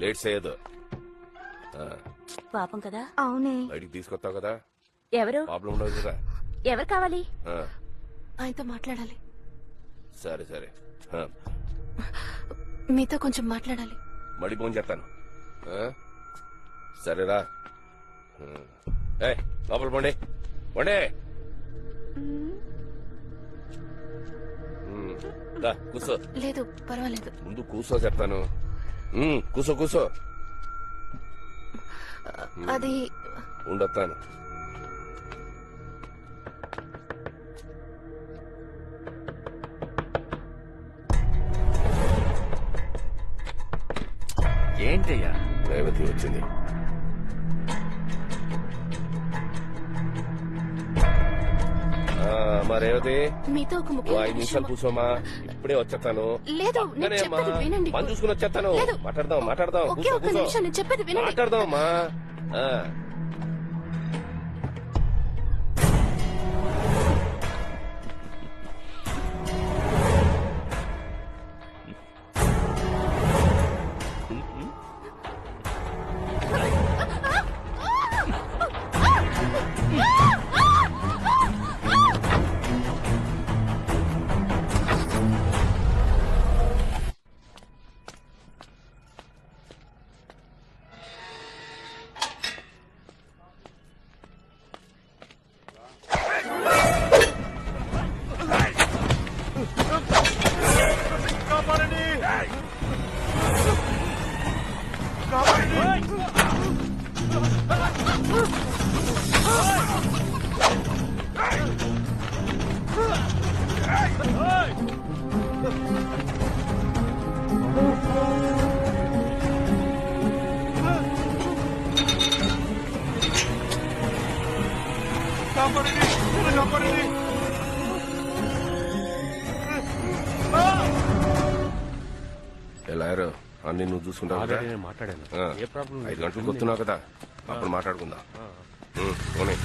Late చేయదు. పాపం కదా. అవునే. బయటికి తీసుకొస్తావు కదా, ఎవరు ప్రాబ్లం ఉండదు కదా. ఎవరు కావాలి? ఆ, ఆయనతో మాట్లాడాలి. సరే సరే. మీతో కొంచెం మాట్లాడాలి. మళ్ళీ ఫోన్ చేస్తాను. సరేరా. లోపల పోండి పోండి. కూర్చో. లేదు పర్వాలేదు. ముందు కూర్చో చెప్తాను. కూర్చో కూర్చో. అది ఉండొస్తాను. ఏంటయ్యా? రేవతి వచ్చింది. మా రేవతి, మీతో ఒక 5 నిమిషాలు కూర్చోమా, ఇప్పుడే వచ్చేస్తాను. లేదు నేను చెప్పేది వినండి. పని చూసుకుని వచ్చేస్తాను. మాట్లాడదాం. ఒకే ఒక్క నిమిషం, నేను చెప్పేది వినండి. మాట్లాడదామమ్మా. ఎలారు అన్ని నువ్వు చూసుకుంటావు కదా. మాట్లాడాను. 5 గంటలకు వస్తున్నావు కదా, అప్పుడు మాట్లాడుకుందాం. పోనీ.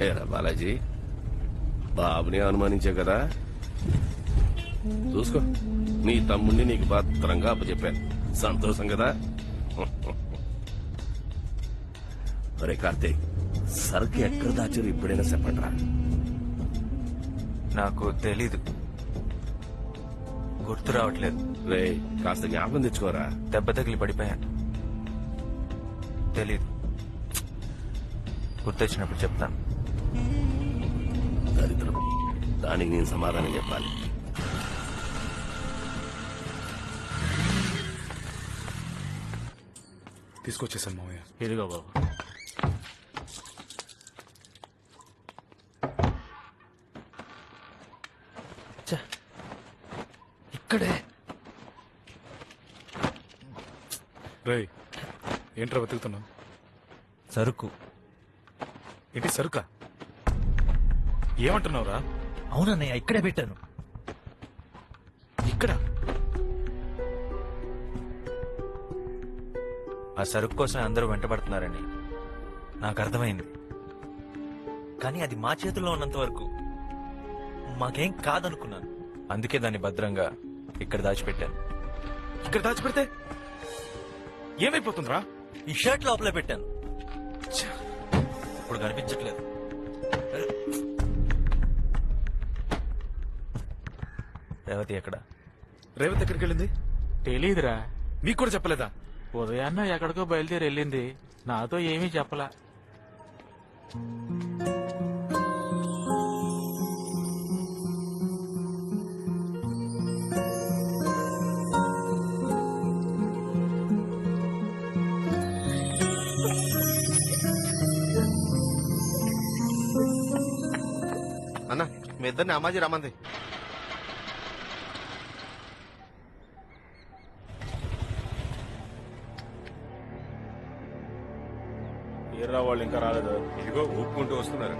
ఏరా బాలాజీ, బాబుని అనుమానించే కదా. చూసుకో, నీ తమ్ముడిని నీకు భద్రంగా అప్పచెప్పాను. సంతోషం కదా. అరే కార్తీక్, సరుకు ఎక్కడ దాచారు ఇప్పుడైనా చెప్పండిరా. నాకు తెలీదు, గుర్తు రావట్లేదు. రే, కాస్త జ్ఞాపకం తెచ్చుకోరా. దెబ్బ తగిలి పడిపోయాను, తెలీదు. గుర్తొచ్చినప్పుడు చెప్తాను. దరిద్రం, దానికి నేను సమాధానం చెప్పాలి. తీసుకొచ్చేసాను మామయ్య. ఇదిగో బాబు. ఇక్కడే. రేయ్, ఏంట్రా వెతుకుతున్నావు? సరుకు. ఏంటి సరుకా? ఏమంటున్నావురా? అవునన్నయ్య, ఇక్కడే పెట్టాను. ఇక్కడ? ఆ సరుకు కోసం అందరూ వెంటబడుతున్నారని నాకు అర్థమైంది. కానీ అది మా చేతుల్లో ఉన్నంత వరకు మాకేం కాదనుకున్నాను. అందుకే దాన్ని భద్రంగా ఇక్కడ దాచిపెట్టాను. ఇక్కడ దాచిపెడితే ఏమైపోతుందిరా? ఈ షర్ట్ లోపలే పెట్టాను. ఇప్పుడు కనిపించట్లేదు. రేవతి ఎక్కడ? రేవతి ఎక్కడికి వెళ్ళింది? తెలీదురా. మీకు కూడా చెప్పలేదా? ఉదయాన్న ఎక్కడికో బయలుదేరి వెళ్ళింది. నాతో ఏమీ చెప్పలా. అన్న మీ ఇద్దరిని అమ్మాజీ రమ్మంది. ఎర్రా వాళ్ళు ఇంకా రాలేదు. ఇదిగో ఊపుకుంటూ వస్తున్నారు.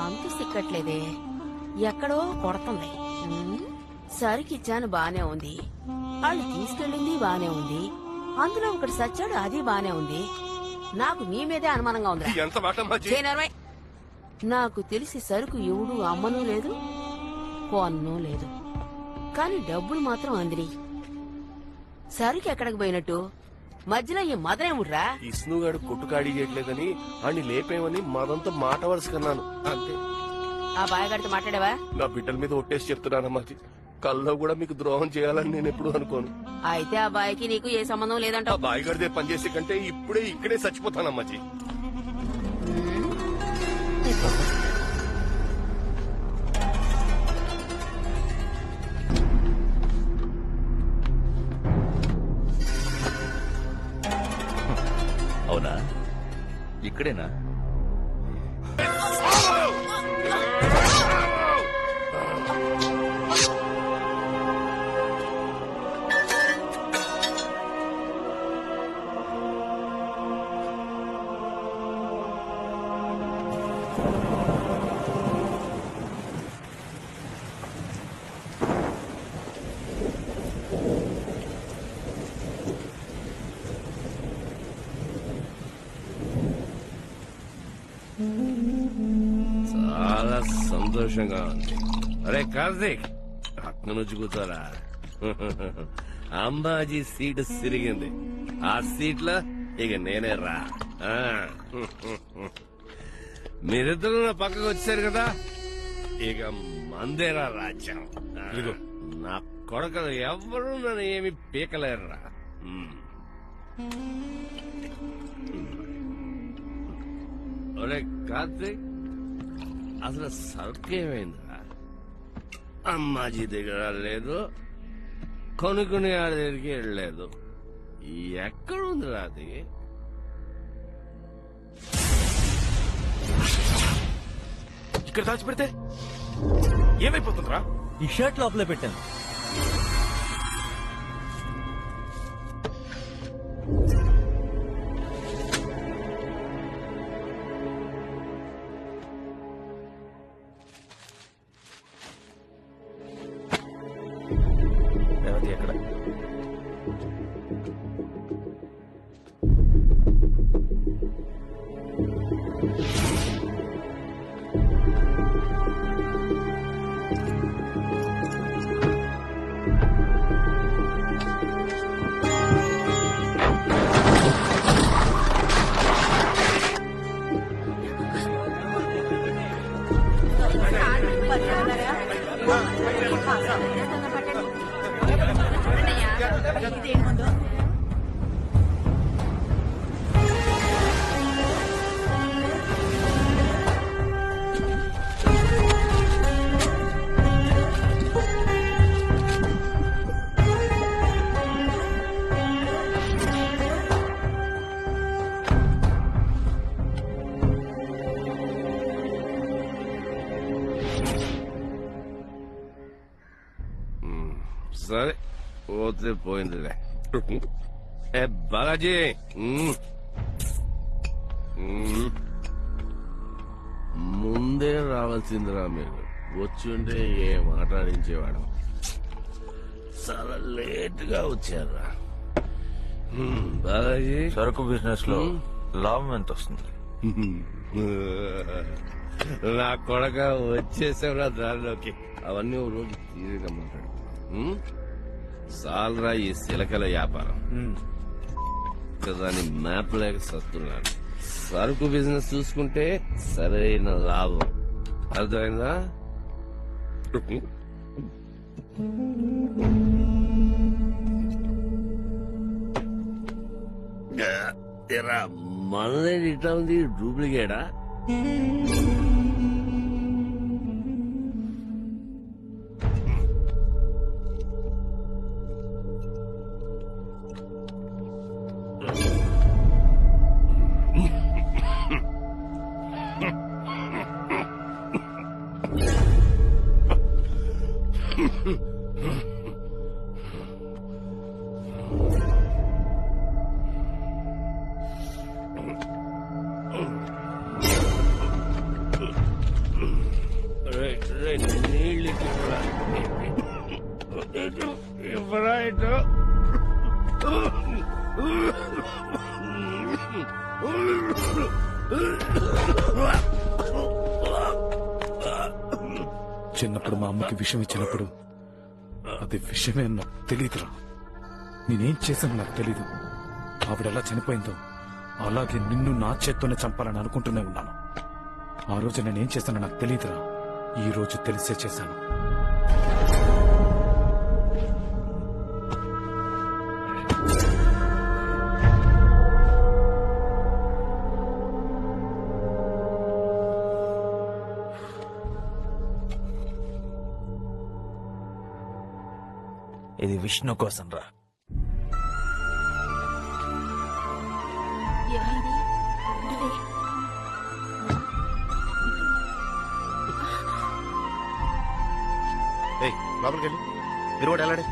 అంతు సిక్కట్లేదే, ఎక్కడో కొడుతుంది. సరికిచ్చాను బానే ఉంది, వాళ్ళు తీసుకెళ్ళింది బానే ఉంది, అందులో ఒకటి సచ్చాడు అది బానే ఉంది. నాకు నీ మీదే అనుమానంగా ఉంది. ఎంత మాట అమ్మాజీ? నాకు తెలిసి సరుకు ఎవడు అమ్మనూ లేదు కొన్నూ లేదు, కానీ డబ్బులు మాత్రం అందిని. సరుకు ఎక్కడికి పోయినట్టు మధ్యలో ఈ మదనేముడ్రా? ఇస్నుగాడు కొట్టుకాడి చేయట్లేదని ఆడిని లేపేమని మాదంతా మాట వరుస కన్నాను అంతే. ఆ బాయగాడితో మాట్లాడావా? నా బిడ్డల మీద ఒట్టేసి చెప్తున్నానమ్మాజీ, కల్లో కూడా మీకు ద్రోహం చేయాలని నేను ఎప్పుడు అనుకోను. అయితే ఆ బాయ్కి నీకు ఏ సంబంధం ఆ లేదంటావు? బాయిగడిదే పనిచేసే కంటే ఇప్పుడే ఇక్కడే చచ్చిపోతానమ్మాజీ. అవునా? ఇక్కడేనా? చాలా సంతోషంగా ఉంది. అరే కార్తీక్, అక్క నుంచి కూర్చోరా. అంబాజీ సీటు సిరిగింది. ఆ సీట్లో ఇక నేనే రా. మీరిద్దరు నా పక్కకు వచ్చారు కదా, ఇక మందేరా రాజ్యం. ఇదిగో. నా కొడుకులు ఎవ్వరూ నన్ను ఏమి పీకలేరురా. ఒరే కార్తీక్, అసలు సరుకేమైందిరా? అమ్మాజీ దగ్గర లేదు, కొనుక్కుని ఆడి దగ్గరికి వెళ్ళలేదు. ఎక్కడుందిరా అది? ఇక్కడ దాచిపెడితే ఏమైపోతుందిరా? ఈ షర్ట్ లోపల పెట్టాను. రేవతి ఎక్కడ? సరే పోతే పోయిందిలే. ఏ బాలాజీ, ముందే రావాల్సిందిరా మీరు. వచ్చుంటే ఏ మాట్లాడించేవాడు. చాలా లేట్ గా వచ్చారా బాలాజీ? సరుకు బిజినెస్ లో లాభం ఎంత వస్తుంది? నా కొడక వచ్చేసావురా దారిలోకి. అవన్నీ ఓ రోజు తీరిగా మాట్లాడు. సాల్రా ఈ సిలకల వ్యాపారం. దాని మ్యాప్ లేక సస్తున్నాను. సరుకు బిజినెస్ చూసుకుంటే సరైన లాభం. అర్థమైందా? ఎరా మనదే ఇట్లా ఉంది డూప్లికేటా నీళ్ళు ఇవ్వరా ఇటు చిన్నప్పుడు మా అమ్మకి విషం ఇచ్చినప్పుడు అది విషయమే నాకు తెలియదురా. నేనేం చేశానో నాకు తెలీదు. ఆవిడెలా చనిపోయిందో అలాగే నిన్ను నా చేత్తోనే చంపాలని అనుకుంటూనే ఉన్నాను. ఆ రోజు నేనేం చేశానో నాకు తెలియదురా. ఈ రోజు తెలిసే చేశాను. ఇది విష్ణు కోసం రా. ఏమైంది? నువ్వే. ఏయ్ లోపలికి వెళ్ళి మీరు కూడా వెళ్ళండి.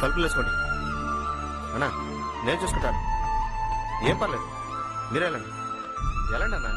తలుపులు వేసుకోండి. అన్నా నేను చూసుకుంటాను. ఏం పర్లేదు, మీరే వెళ్ళండి. వెళ్ళండి అన్నా.